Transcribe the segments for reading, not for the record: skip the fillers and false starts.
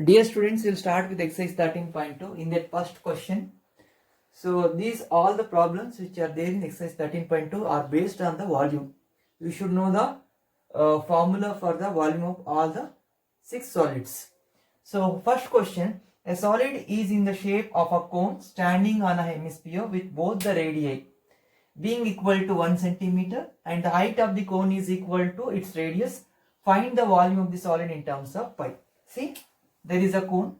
Dear students, we'll start with exercise 13.2 in that first question. So these all the problems which are there in exercise 13.2 are based on the volume. You should know the formula for the volume of all the 6 solids. So first question, a solid is in the shape of a cone standing on a hemisphere with both the radii being equal to 1 centimeter and the height of the cone is equal to its radius. Find the volume of the solid in terms of pi. See, there is a cone.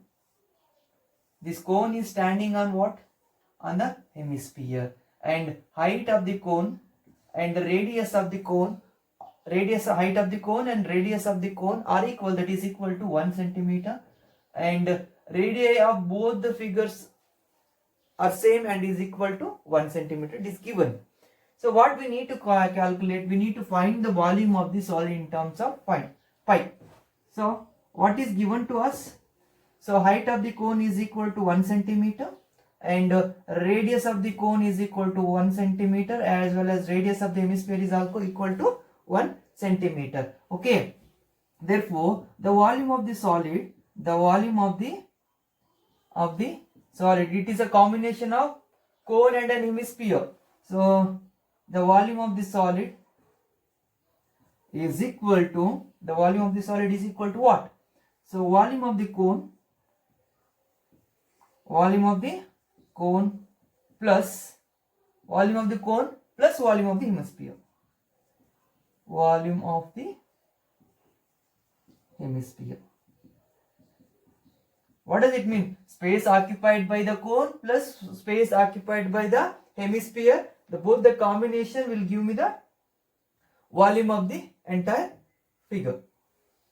This cone is standing on what? On the hemisphere, and height of the cone and the radius of the cone, height of the cone and radius of the cone are equal, that is equal to 1 centimeter, and radii of both the figures are same and is equal to 1 centimeter. It is given. So what we need to calculate, we need to find the volume of the solid in terms of pi. So what is given to us? So height of the cone is equal to 1 centimeter and radius of the cone is equal to 1 centimeter, as well as radius of the hemisphere is also equal to 1 centimeter. Okay. Therefore, the volume of the solid, it is a combination of cone and an hemisphere. So the volume of the solid is equal to what? So volume of the cone plus volume of the hemisphere. Volume of the hemisphere. What does it mean? Space occupied by the cone plus space occupied by the hemisphere. Both the combination will give me the volume of the entire figure.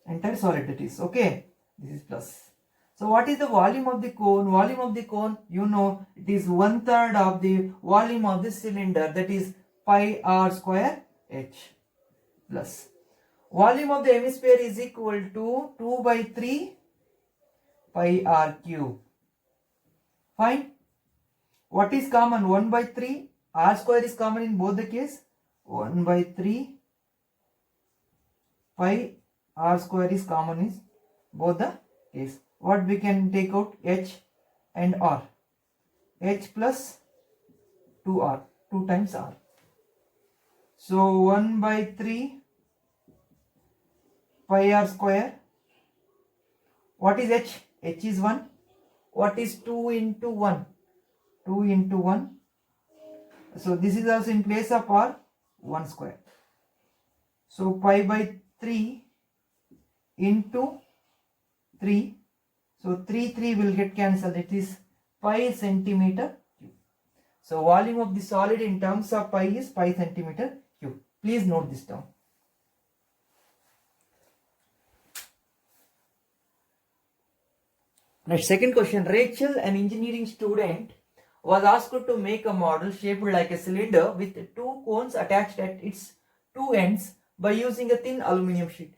Entire solid, that is. Okay. This is plus. So what is the volume of the cone? Volume of the cone, you know, it is 1/3 of the volume of the cylinder, that is pi r square h, plus volume of the hemisphere is equal to 2/3 pi r cube. Fine. What is common? 1/3. R square is common in both the case. 1/3 pi r square is common in both the case. What we can take out? H and R. H plus 2R, 2 times R. So 1/3 pi r square. What is H? H is 1. What is 2 into 1? 2 into 1. So this is also in place of R, 1 square. So pi/3 into 3. So 3 will get cancelled. It is pi centimeter cube. So volume of the solid in terms of pi is pi centimeter cube. Please note this down. Next, second question. Rachel, an engineering student, was asked to make a model shaped like a cylinder with 2 cones attached at its 2 ends by using a thin aluminum sheet.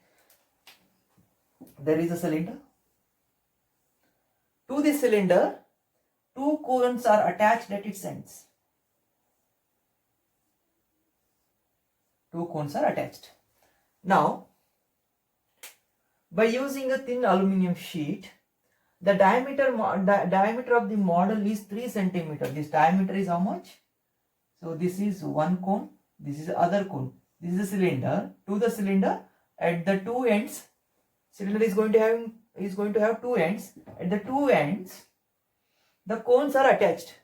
There is a cylinder. To the cylinder, 2 cones are attached at its ends. 2 cones are attached. Now, by using a thin aluminum sheet, the diameter of the model is 3 centimeter. This diameter is how much? So this is one cone. This is the other cone. This is the cylinder. To the cylinder, at the 2 ends, cylinder is going to have 2 ends. At the 2 ends, the cones are attached,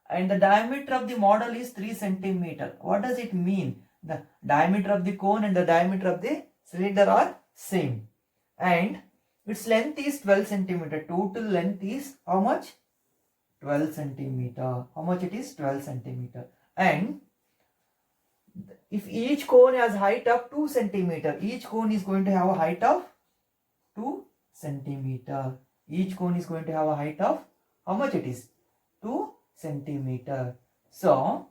and the diameter of the model is 3 centimeter. What does it mean? The diameter of the cone and the diameter of the cylinder are same, and its length is 12 centimeter. Total length is how much? 12 centimeter. How much it is? 12 centimeter. And if each cone has height of 2 centimeter, each cone is going to have a height of 2 centimeter. Each cone is going to have a height of how much it is? 2 centimeter. So,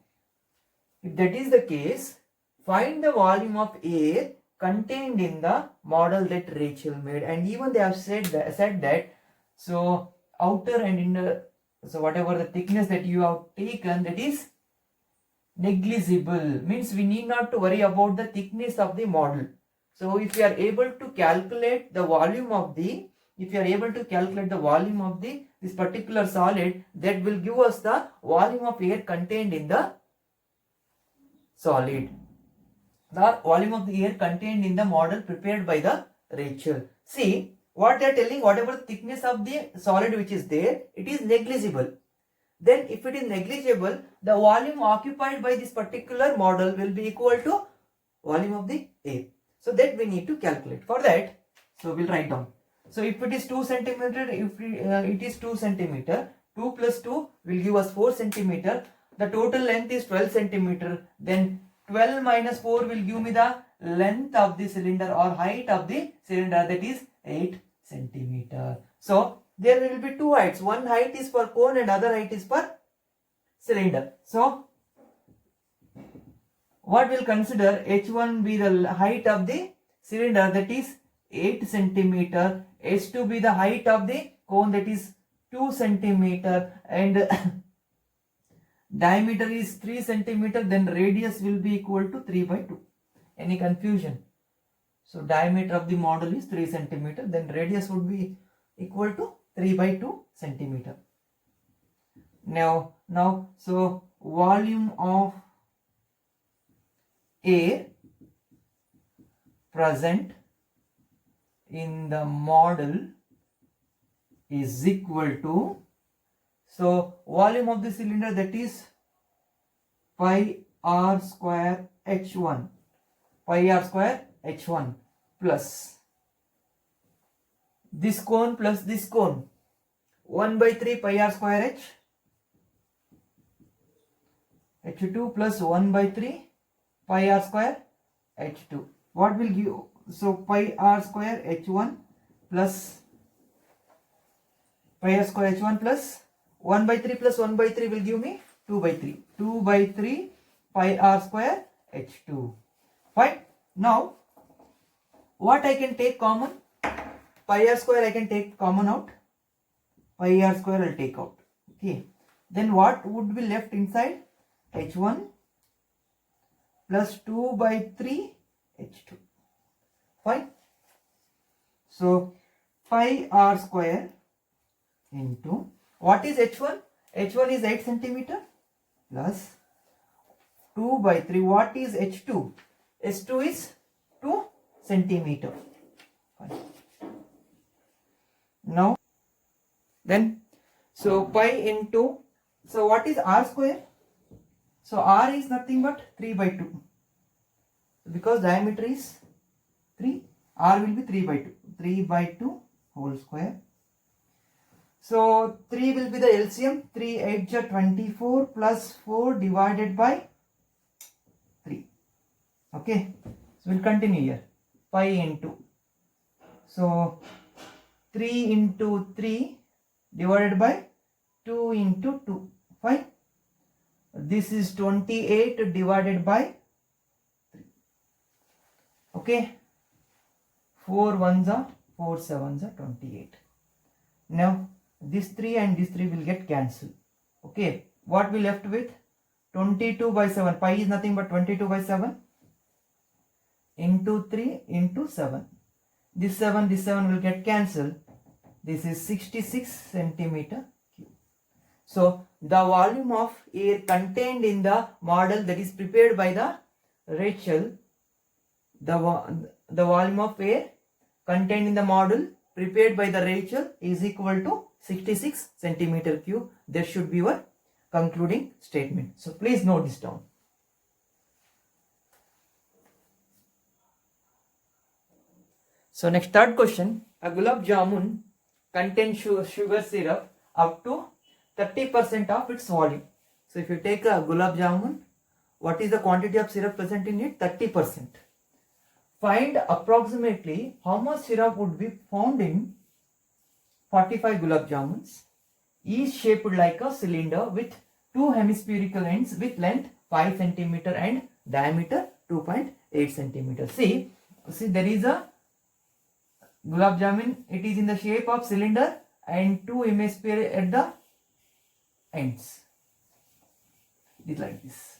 if that is the case, find the volume of air contained in the model that Rachel made. And even they have said that so outer and inner, so whatever the thickness that you have taken, that is negligible, means we need not to worry about the thickness of the model. So if we are able to calculate the volume of the if you are able to calculate the volume of this particular solid, that will give us the volume of air contained in the solid. The volume of the air contained in the model prepared by the Rachel. See, what they are telling, whatever thickness of the solid which is there, it is negligible. Then if it is negligible, the volume occupied by this particular model will be equal to volume of the air. So that we need to calculate. For that, so we'll write down. So if it is 2 centimeter, if it is 2 centimeter, 2 plus 2 will give us 4 centimeter. The total length is 12 centimeter. Then 12 minus 4 will give me the length of the cylinder or height of the cylinder, that is 8 centimeter. So there will be two heights. One height is for cone and other height is for cylinder. So what we'll consider, H1 be the height of the cylinder, that is 8 centimeter. H2 be the height of the cone, that is 2 centimeter, and diameter is 3 centimeter. Then radius will be equal to 3 by 2. Any confusion? So diameter of the model is 3 centimeter. Then radius would be equal to 3 by 2 centimeter. Now, so volume of air present in the model is equal to, so volume of the cylinder, that is pi r square h1, pi r square h1 plus this cone plus this cone, 1 by 3 pi r square h2 plus 1 by 3 pi r square h2. What will give? So pi r square h1 plus pi r square h1 plus 1 by 3 plus 1 by 3 will give me 2 by 3. 2 by 3 pi r square h2. Fine. Now what I can take common? Pi r square I can take common out. Pi r square I'll take out. Okay. Then what would be left inside? H1 plus 2 by 3 H2. Fine. So pi r square into, what is H1? H1 is 8 centimeter plus 2 by 3. What is H2? H2 is 2 centimeter. Fine. Now then, so pi into, so what is r square? So r is nothing but 3 by 2. Because diameter is 3, r will be 3 by 2. 3 by 2 whole square. So 3 will be the LCM. 3 8 are 24 plus 4 divided by 3. Okay. So we'll continue here. Pi into. So 3 into 3 divided by 2 into 2. Fine. This is 28 divided by 3. Okay. 4 ones are 4 sevens are 28. Now this 3 and this 3 will get cancelled. Okay. What we left with? 22 by 7. Pi is nothing but 22 by 7 into 3 into 7. This 7 will get cancelled. This is 66 centimeter cube. So the volume of air contained in the model, that is prepared by the Rachel, the volume of air contained in the model prepared by the Rachel is equal to 66 centimeter cube. That should be your concluding statement. So please note this down. So next, third question. A gulab jamun contains sugar syrup up to 30% of its volume. So if you take a gulab jamun, what is the quantity of syrup present in it? 30%. Find approximately how much syrup would be found in 45 gulab jamuns, each shaped like a cylinder with two hemispherical ends with length 5 centimeter and diameter 2.8 centimeter. See, there is a gulab jamun. It is in the shape of cylinder and two hemisphere at the ends. It is like this.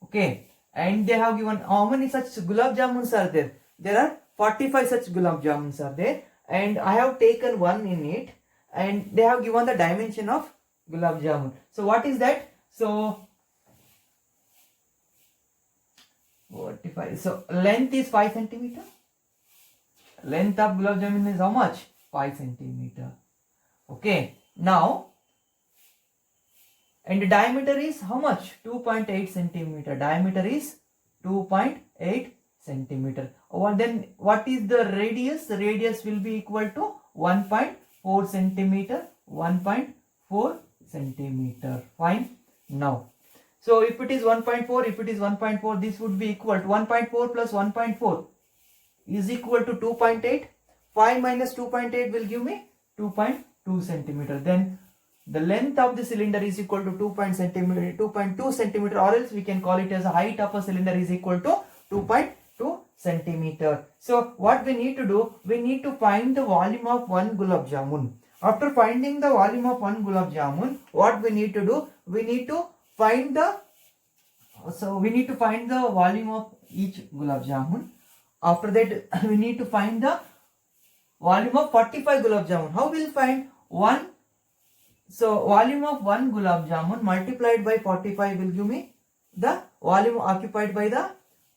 Okay, and they have given how many such gulab jamuns are there? There are 45 such gulab jamuns are there, and I have taken one in it, and they have given the dimension of gulab jamun. So what is that? So 45. So length is 5 centimeter. Length of gulab jamun is how much? 5 centimeter. Okay. Now, and the diameter is how much? 2.8 centimeter. Diameter is 2.8 centimeter. Or then what is the radius? The radius will be equal to 1.4 centimeter. 1.4 centimeter. Fine. Now, so if it is 1.4, if it is 1.4, this would be equal to 1.4 plus 1.4 is equal to 2.8. 5 minus 2.8 will give me 2.2 centimeter. Then the length of the cylinder is equal to 2.2 centimeter, or else we can call it as a height of a cylinder is equal to 2.2 centimeter. So what we need to do, we need to find the volume of one gulab jamun. After finding the volume of one gulab jamun, what we need to do, we need to find the volume of each gulab jamun. After that, we need to find the volume of 45 gulab jamun. How will find one? So volume of one gulab jamun multiplied by 45 will give me the volume occupied by the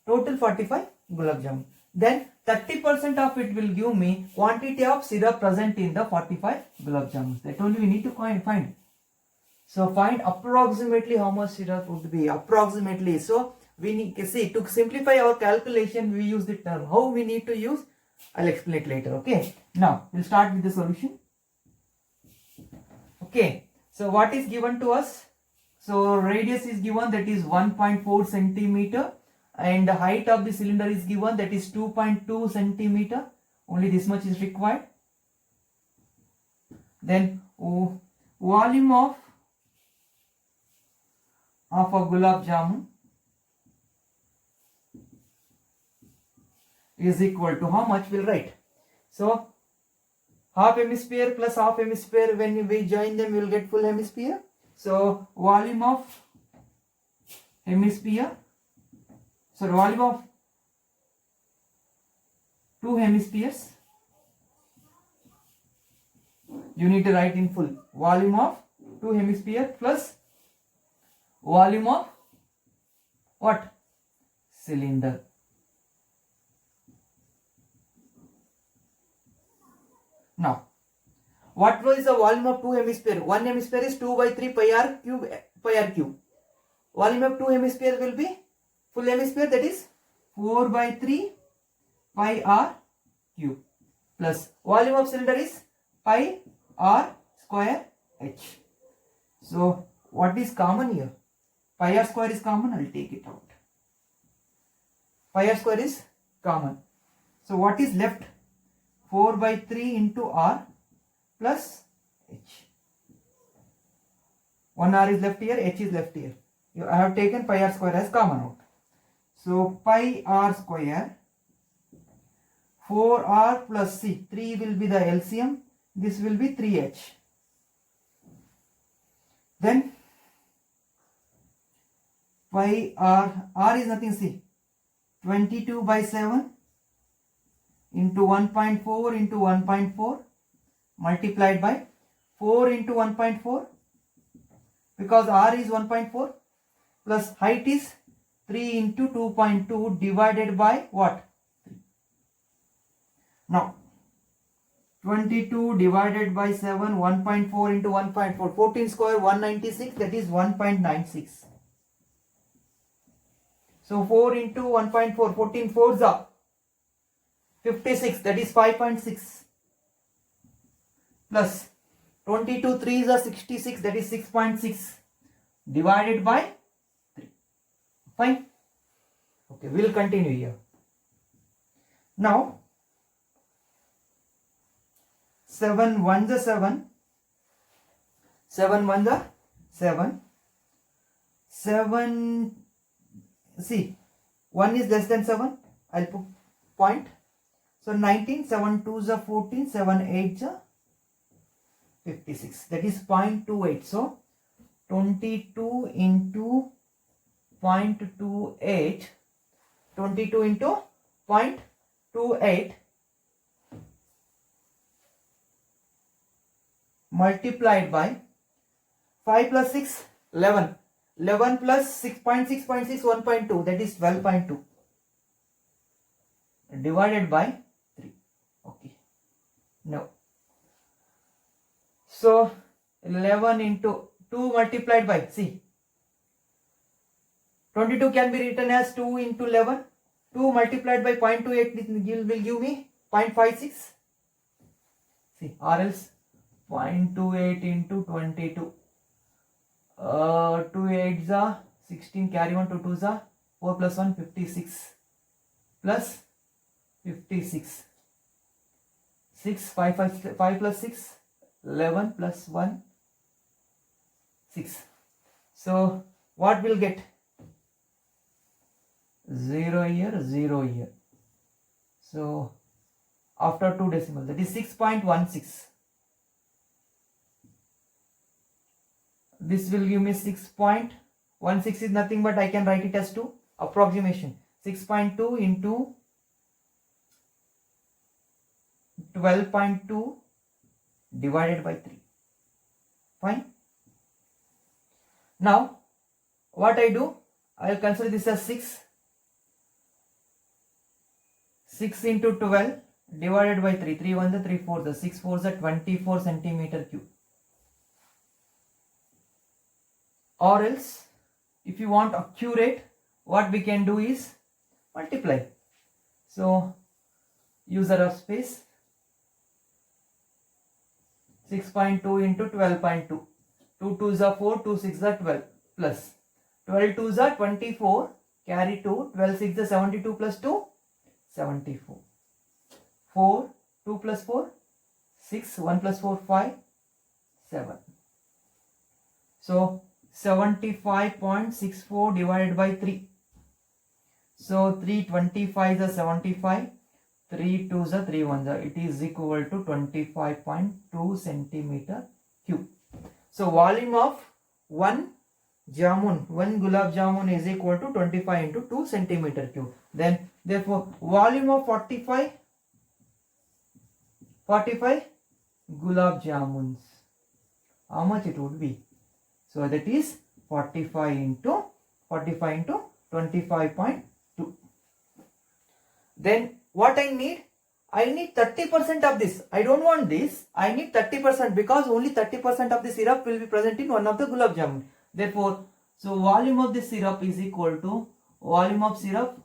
total 45 gulab jamun. Then 30% of it will give me quantity of syrup present in the 45 gulab jamuns. That only we need to find. So find approximately how much syrup would be. Approximately. So we need to see, to simplify our calculation, we use the term. How we need to use, I'll explain it later. Okay. Now we'll start with the solution. Okay. So what is given to us? So radius is given, that is 1.4 centimeter, and the height of the cylinder is given, that is 2.2 centimeter. Only this much is required. Then volume of a gulab jamun is equal to how much? We'll write. So half hemisphere plus half hemisphere, when we join them we will get full hemisphere. So volume of hemisphere, so volume of two hemispheres, you need to write in full. Volume of two hemisphere plus volume of what? Cylinder. Now, what was the volume of two hemisphere? One hemisphere is 2 by 3 pi r cube. Volume of two hemisphere will be full hemisphere, that is 4 by 3 pi r cube, plus volume of cylinder is pi r square h. So what is common here? Pi r square is common. I will take it out. Pi r square is common. So what is left? 4 by 3 into r plus h. 1 r is left here, h is left here. I have taken pi r square as common out. So pi r square, 4r plus c, 3 will be the LCM, this will be 3h. Then pi r is nothing, c, 22 by 7 into 1.4 into 1.4 multiplied by 4 into 1.4, because r is 1.4, plus height is 3 into 2.2 divided by what? 3. Now 22 divided by 7, 1.4 into 1.4, 14 square 196, that is 1.96. So 4 into 1.4, 14 4s are 56, that is 5.6, plus 22 3s are 66, that is 6.6 divided by 3. Fine. Okay, we will continue here. Now 7 1s are 7, 7 1s are 7, 7, see 1 is less than 7, I'll put point. So 19, 7 2s are 14, 7 8s are 56, that is 0.28. So 22 into 0.28, 22 into 28 multiplied by 5 plus 6, 11. 11 plus 6.6.6, 1.2, that is 12.2 divided by 3. Okay. No. So 11 into 2 multiplied by, see, 22 can be written as 2 into 11. 2 multiplied by 0.28 will give me 0.56. See, or else 0.28 into 22. 2 8s are 16, carry 1, 2 2s are 4 plus 1, 56 plus 56. 6, 5 plus 6, 11 plus 1, 6. So what will get? 0 here, 0 here. So after 2 decimals, that is 6.16. This will give me 6.16 is nothing but I can write it as 2. Approximation. 6.2 into 12.2 divided by 3. Fine. Now what I do? I will consider this as 6. 6 into 12 divided by 3. 3 1s are 3 4s. 6 4s are 24 centimeter cube. Or else, if you want accurate, what we can do is multiply. So user of space, 6.2 into 12.2. 2 2s are 4, 2 6s are 12 plus 12 2s are 24, carry 2, 12 6 is 72 plus 2, 74. 4, 2 plus 4, 6, 1 plus 4, 5, 7. So 75.64 divided by 3. So 3 25s are 75, 3 2s are 3 1s are. It is equal to 25.2 centimeter cube. So volume of one gulab jamun is equal to 25 into 2 centimeter cube. Then therefore volume of 45 gulab jamuns, how much it would be? So that is 45 into 25.2. Then what I need? I need 30% of this. I don't want this. I need 30% because only 30% of the syrup will be present in one of the gulab jamun. Therefore, so volume of the syrup is equal to volume of syrup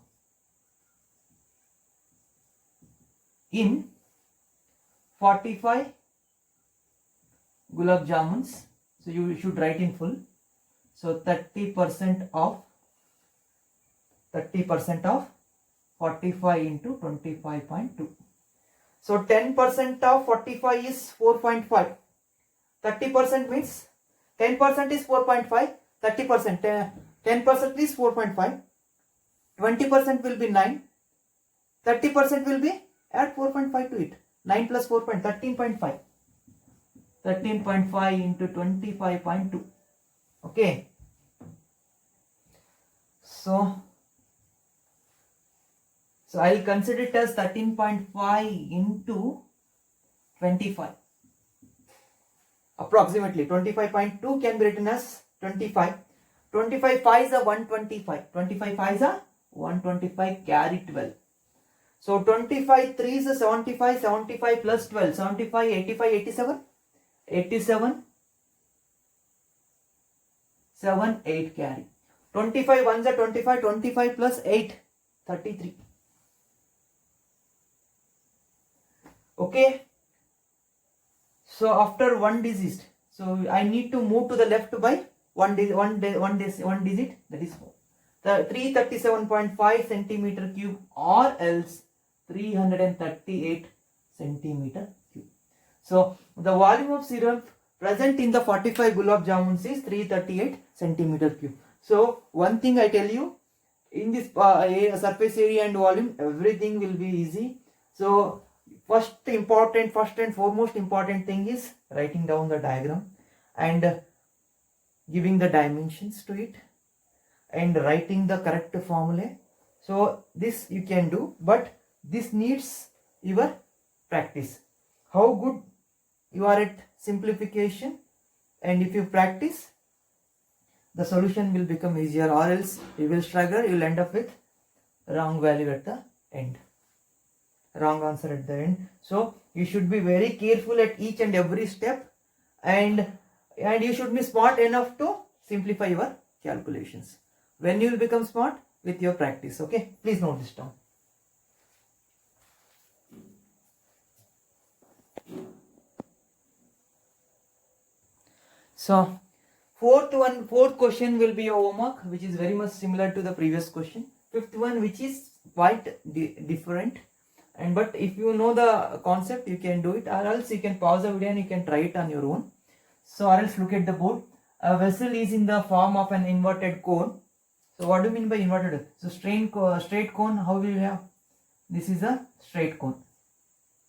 in 45 gulab jamuns. So you should write in full. So 30% of 45 into 25.2. So 10% of 45 is 4.5. 30% means 10% is 4.5. 30%, 10% is 4.5. 20% will be 9. 30% will be, add 4.5 to it. 9 plus 4 point, 13.5. 13.5 into 25.2. Okay. So I will consider it as 13.5 into 25. Approximately 25.2 can be written as 25. 25 5s are 125. 25 5s are 125, carry 12. So 25 3s are 75. 75 plus 12, 75, 85, 87. 87, 7, 8 carry. 25 1s are 25. 25 plus 8, 33. Okay. So after one digit, so I need to move to the left by one digit. That is 4. The 337.5 centimeter cube, or else 338 centimeter cube. So the volume of syrup present in the 45 gulab jamuns is 338 centimeter cube. So one thing I tell you, in this surface area and volume, everything will be easy. So first and foremost important thing is writing down the diagram and giving the dimensions to it and writing the correct formula. So this you can do, but This needs your practice. How good you are at simplification, and if you practice, the solution will become easier, or else you will struggle, you will end up with wrong value at the end, wrong answer at the end. So you should be very careful at each and every step, and you should be smart enough to simplify your calculations. When you will become smart? With your practice. Okay, please note this down. So fourth question will be your homework, which is very much similar to the previous question. Fifth one, which is quite different, and but if you know the concept, you can do it, or else you can pause the video and you can try it on your own. So or else look at the board. A vessel is in the form of an inverted cone. So what do you mean by inverted? So straight cone, how will you have? This is a straight cone.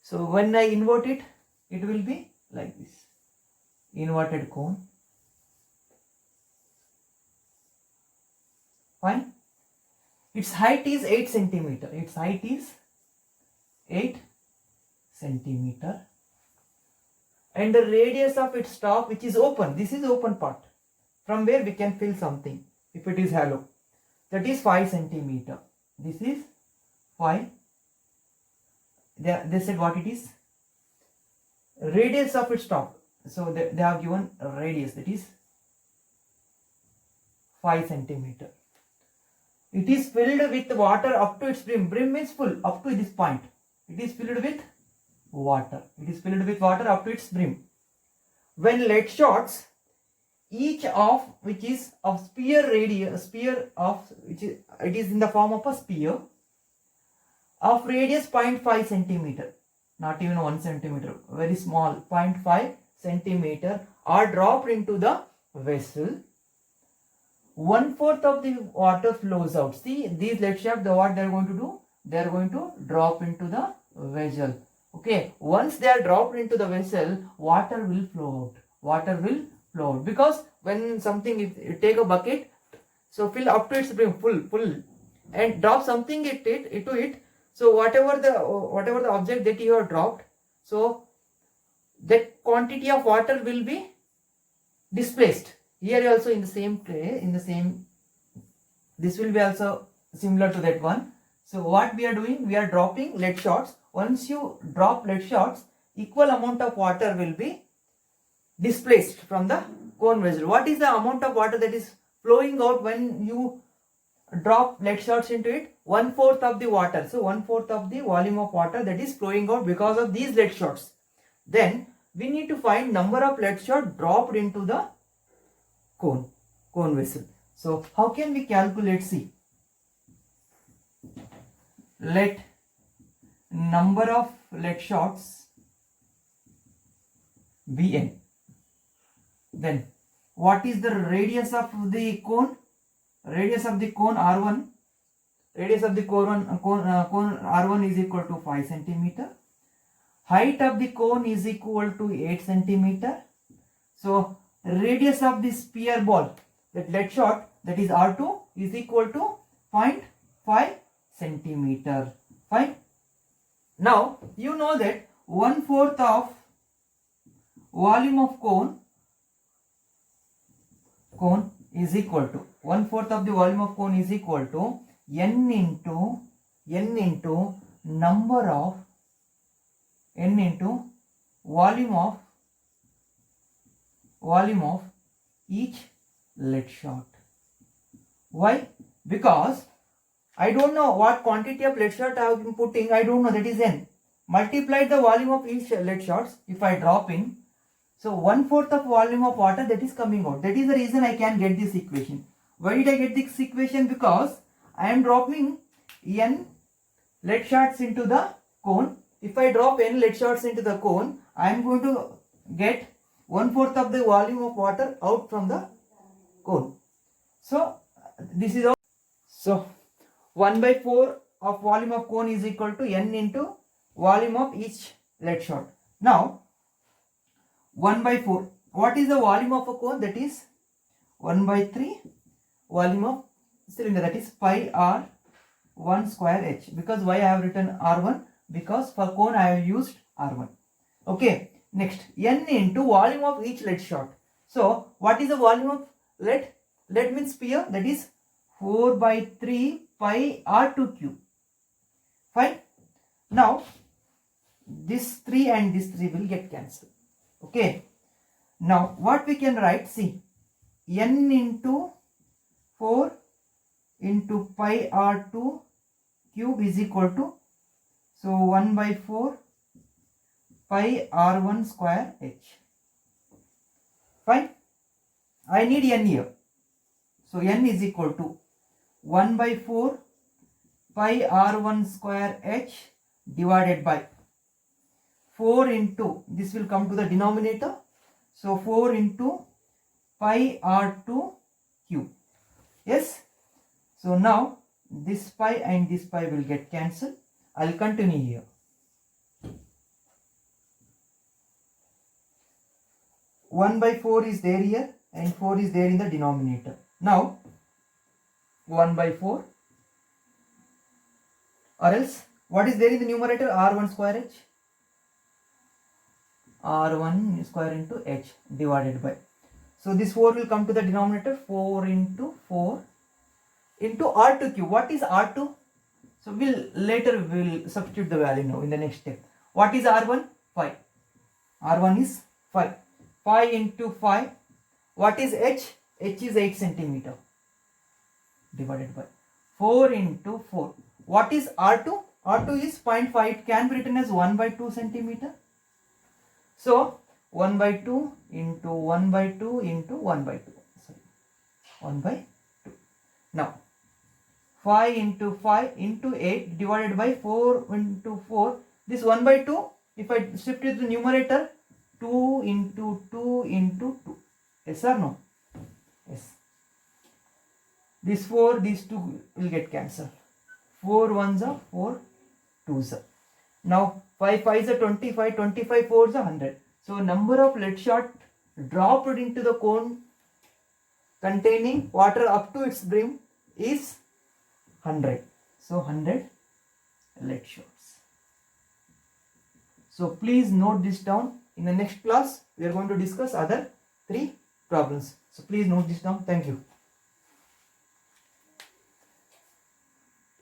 So when I invert it, it will be like this. Inverted cone. Fine. Its height is 8 centimeter. Its height is 8 centimeter. And the radius of its top, which is open. This is open part, from where we can fill something if it is hollow. That is 5 centimeter. This is 5. They said what it is? Radius of its top. So they have given a radius, that is 5 centimeter. It is filled with water up to its brim. Brim means full, up to this point. It is filled with water. It is filled with water up to its brim. When lead shots, each of which is of sphere radius, it is in the form of a sphere of radius 0.5 centimeter, not even 1 centimeter, very small, 0.5 centimeter, are dropped into the vessel. 1/4 of the water flows out. See, these lead shafts, what they are going to do? They are going to drop into the vessel. Okay, once they are dropped into the vessel, water will flow out. Water will flow out, because when something, if you take a bucket, so fill up to its brim, full, and drop something into it. So whatever the object that you have dropped, so that quantity of water will be displaced. Here also in the same tray, this will be also similar to that one. So what we are doing, we are dropping lead shots. Once you drop lead shots, equal amount of water will be displaced from the cone vessel. What is the amount of water that is flowing out when you drop lead shots into it? 1/4 of the water. So 1/4 of the volume of water that is flowing out because of these lead shots. Then we need to find number of lead shots dropped into the cone vessel. So how can we calculate? See, let number of lead shots be n. Then what is the radius of the cone? Radius of the cone R1. Radius of the cone R1 is equal to 5 centimeter. Height of the cone is equal to 8 centimeter. So radius of the sphere ball, that lead shot, that is R2, is equal to 0.5 centimeter. Fine. Now you know that 1/4 of volume of cone is equal to 1/4 of the volume of cone is equal to n into number of n into volume of each lead shot. Why? Because I don't know what quantity of lead shot I have been putting. I don't know, that is n. Multiply the volume of each lead shots. If I drop in, so 1/4 of volume of water that is coming out. That is the reason I can get this equation. Why did I get this equation? Because I am dropping n lead shots into the cone. If I drop n lead shots into the cone, I am going to get 1/4 of the volume of water out from the cone. So this is all. So 1/4 of volume of cone is equal to n into volume of each lead shot. Now 1/4. What is the volume of a cone? That is 1/3 volume of cylinder, that is pi r 1 square h. Because why I have written R1? Because for cone I have used R1. Okay. Next, n into volume of each lead shot. So what is the volume of lead? Lead means sphere, that is 4 by 3 pi R2 cube. Fine. Now this 3 and this 3 will get cancelled. Okay. Now what we can write, see, n into 4 into pi R2 cube is equal to, so 1 by 4 pi R1 square h. Fine. I need n here. So n is equal to 1 by 4 pi R1 square h divided by 4 into, this will come to the denominator. So 4 into pi R2 cube. Yes. So now this pi and this pi will get cancelled. I will continue here. 1 by 4 is there here and 4 is there in the denominator. Now 1 by 4, or else what is there in the numerator? R1 square h. R1 square into h divided by. So this 4 will come to the denominator. 4 into 4 into R2 cube. What is R2? So we'll substitute the value now in the next step. What is R1? 5. R1 is 5. 5 into 5. What is h? H is 8 centimeter divided by 4 into 4. What is R2? R2 is 0.5. It can be written as 1 by 2 centimeter. So 1 by 2 into 1 by 2 into 1 by 2. Sorry, 1 by 2. Now 5 into 5 into 8 divided by 4 into 4. This 1 by 2, if I shift it to the numerator, 2 into 2 into 2. Yes or no? Yes. This 4, these 2 will get cancelled. 4 1s are 4 2s are. Now 5 5s are 25, 25 4s are 100. So number of lead shot dropped into the cone containing water up to its brim is 100. So 100 lead shots. So please note this down. In the next class we are going to discuss other 3 problems. So please note this down. Thank you.